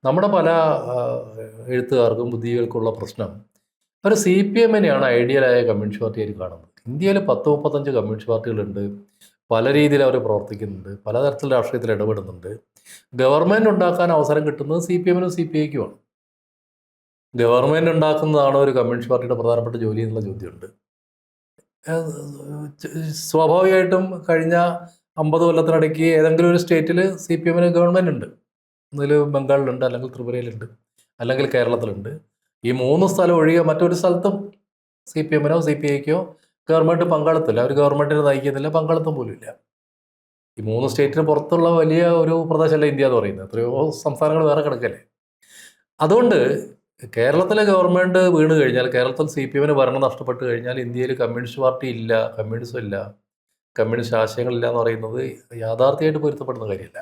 നമ്മുടെ പല എഴുത്തുകാർക്കും ബുദ്ധികൾക്കുള്ള പ്രശ്നം ഒരു സി പി എമ്മിനെയാണ് ഐഡിയലായ കമ്മ്യൂണിസ്റ്റ് പാർട്ടിയായിട്ട് കാണുന്നത്. ഇന്ത്യയിൽ 10-35 കമ്മ്യൂണിസ്റ്റ് പാർട്ടികളുണ്ട്. പല രീതിയിൽ അവർ പ്രവർത്തിക്കുന്നുണ്ട്, പലതരത്തിൽ രാഷ്ട്രീയത്തിൽ ഇടപെടുന്നുണ്ട്. ഗവൺമെൻറ് ഉണ്ടാക്കാൻ അവസരം കിട്ടുന്നത് സി പി എമ്മിനും സി പി ഐക്കുമാണ്. ഗവൺമെൻറ് ഉണ്ടാക്കുന്നതാണ് ഒരു കമ്മ്യൂണിസ്റ്റ് പാർട്ടിയുടെ പ്രധാനപ്പെട്ട ജോലി എന്നുള്ള ചോദ്യമുണ്ട്. സ്വാഭാവികമായിട്ടും കഴിഞ്ഞ 50 കൊല്ലത്തിനിടയ്ക്ക് ഏതെങ്കിലും ഒരു സ്റ്റേറ്റിൽ സി പി എമ്മിന് ഗവൺമെൻറ് ഉണ്ട്. ഒന്നിൽ ബംഗാളിലുണ്ട്, അല്ലെങ്കിൽ ത്രിപുരയിലുണ്ട്, അല്ലെങ്കിൽ കേരളത്തിലുണ്ട്. ഈ 3 സ്ഥലം ഒഴികെ മറ്റൊരു സ്ഥലത്തും സി പി എമ്മിനോ സി പി ഐക്കോ ഗവൺമെൻറ് പങ്കാളിത്തമില്ല. അവർ ഗവൺമെൻറ്റിനെ നയിക്കുന്നില്ല, പങ്കാളിത്തം പോലും ഇല്ല. ഈ 3 സ്റ്റേറ്റിന് പുറത്തുള്ള വലിയ ഒരു പ്രദേശമല്ല ഇന്ത്യ എന്ന് പറയുന്നത്. എത്രയോ സംസ്ഥാനങ്ങൾ വേറെ കിടക്കല്ലേ. അതുകൊണ്ട് കേരളത്തിലെ ഗവൺമെൻറ് വീണ് കഴിഞ്ഞാൽ, കേരളത്തിൽ സി പി എമ്മിന് ഭരണം നഷ്ടപ്പെട്ട് കഴിഞ്ഞാൽ ഇന്ത്യയിൽ കമ്മ്യൂണിസ്റ്റ് പാർട്ടി ഇല്ല, കമ്മ്യൂണിസം ഇല്ല, കമ്മ്യൂണിസ്റ്റ് ആശയങ്ങളില്ല എന്ന് പറയുന്നത് യാഥാർത്ഥ്യമായിട്ട് പൊരുത്തപ്പെടുന്ന കാര്യമല്ല.